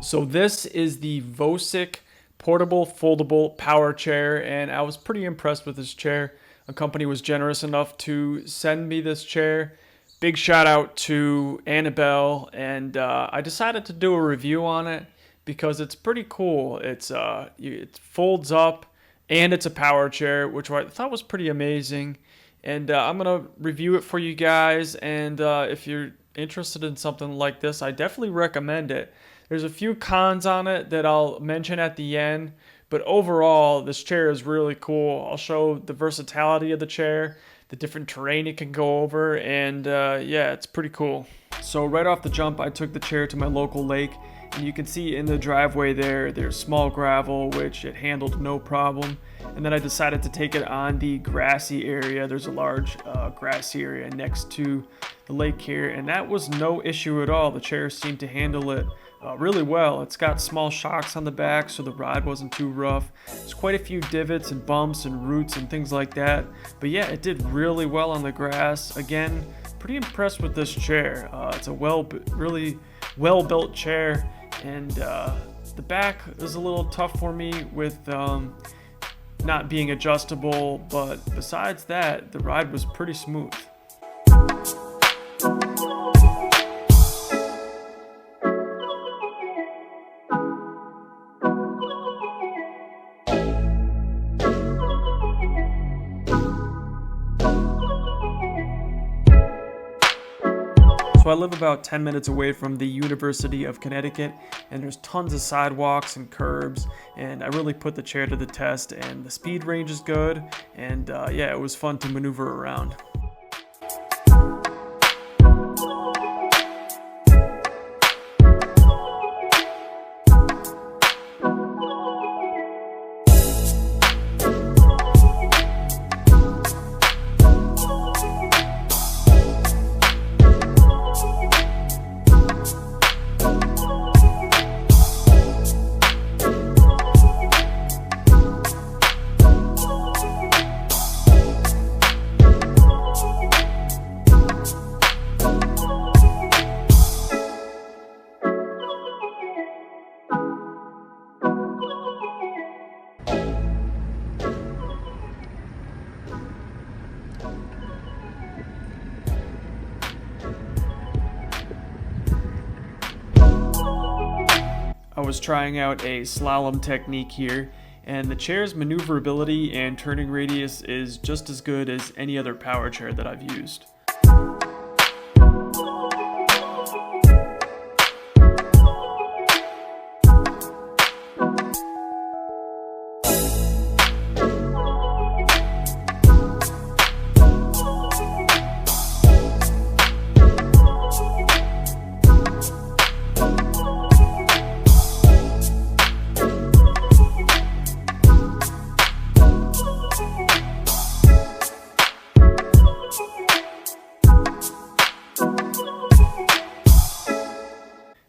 So this is the VOCIC portable foldable power chair, and I was pretty impressed with this chair. A company was generous enough to send me this chair. Big shout out to Annabelle, and I decided to do a review on it because it's pretty cool. It folds up, and it's a power chair, which I thought was pretty amazing. And I'm gonna review it for you guys. And if you're interested in something like this, I definitely recommend it. There's a few cons on it that I'll mention at the end, but overall, this chair is really cool. I'll show the versatility of the chair, the different terrain it can go over, and yeah, it's pretty cool. So right off the jump, I took the chair to my local lake, and you can see in the driveway there's small gravel, which it handled no problem. And then I decided to take it on the grassy area. There's a large grassy area next to the lake here, and that was no issue at all. The chair seemed to handle it really well. It's got small shocks on the back, so the ride wasn't too rough. There's quite a few divots and bumps and roots and things like that. But yeah, it did really well on the grass. Again, pretty impressed with this chair. It's a really well-built chair, and the back is a little tough for me with not being adjustable, but besides that, the ride was pretty smooth. So I live about 10 minutes away from the University of Connecticut, and there's tons of sidewalks and curbs, and I really put the chair to the test, and the speed range is good, and yeah, it was fun to maneuver around. I was trying out a slalom technique here, and the chair's maneuverability and turning radius is just as good as any other power chair that I've used.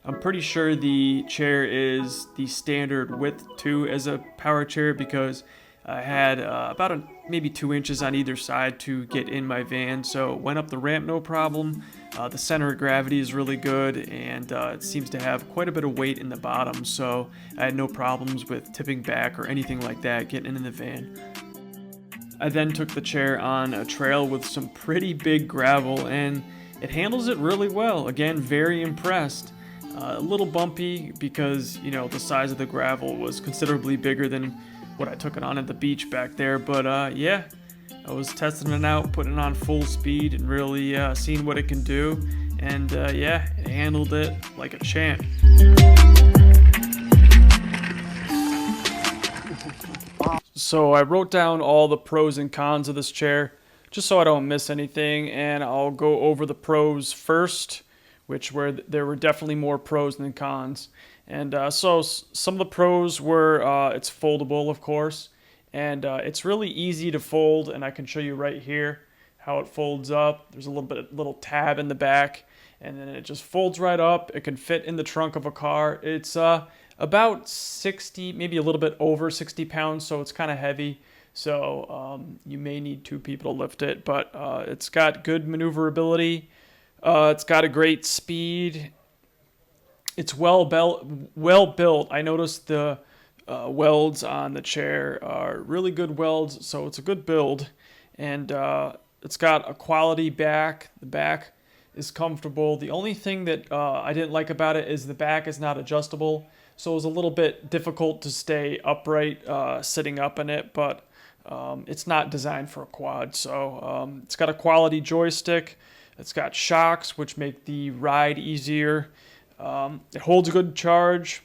I'm pretty sure the chair is the standard width too as a power chair, because I had about maybe 2 inches on either side to get in my van, so went up the ramp no problem. The center of gravity is really good, and it seems to have quite a bit of weight in the bottom, so I had no problems with tipping back or anything like that getting in the van. I then took the chair on a trail with some pretty big gravel, and it handles it really well. Again, very impressed. A little bumpy because, you know, the size of the gravel was considerably bigger than what I took it on at the beach back there. But yeah, I was testing it out, putting it on full speed and really seeing what it can do. And yeah, it handled it like a champ. So I wrote down all the pros and cons of this chair, just so I don't miss anything, and I'll go over the pros first, there were definitely more pros than cons. And so some of the pros were it's foldable, of course, and it's really easy to fold, and I can show you right here how it folds up. There's a little tab in the back, and then it just folds right up. It can fit in the trunk of a car. It's about 60, maybe a little bit over 60 pounds, so it's kind of heavy. So you may need 2 people to lift it, but it's got good maneuverability. It's got a great speed. It's well built. I noticed the welds on the chair are really good welds, so it's a good build. And it's got a quality back. The back is comfortable. The only thing that I didn't like about it is the back is not adjustable, so it was a little bit difficult to stay upright sitting up in it, but it's not designed for a quad. So it's got a quality joystick. It's got shocks, which make the ride easier. It holds a good charge.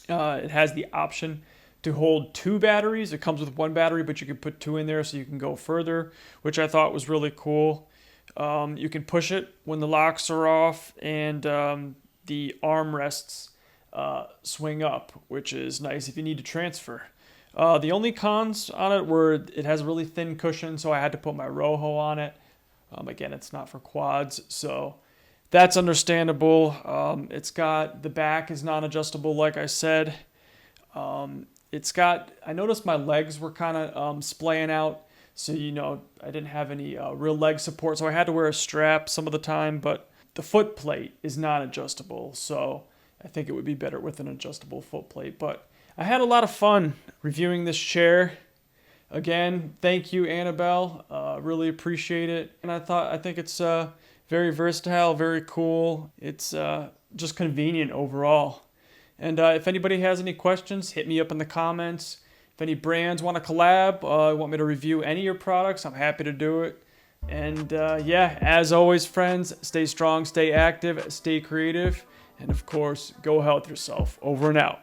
It has the option to hold 2 batteries. It comes with 1 battery, but you can put 2 in there so you can go further, which I thought was really cool. You can push it when the locks are off, and the armrests swing up, which is nice if you need to transfer. The only cons on it were it has a really thin cushion, so I had to put my Roho on it. Again, it's not for quads, so that's understandable. It's got, the back is non-adjustable, like I said. It's got, I noticed my legs were kind of splaying out, so I didn't have any real leg support, so I had to wear a strap some of the time, but the foot plate is not adjustable, so I think it would be better with an adjustable foot plate. But I had a lot of fun reviewing this chair. Again, thank you, Annabelle. Really appreciate it. And I think it's very versatile, very cool. It's just convenient overall. And if anybody has any questions, hit me up in the comments. If any brands want to collab, want me to review any of your products, I'm happy to do it. And yeah, as always, friends, stay strong, stay active, stay creative, and of course, go health yourself. Over and out.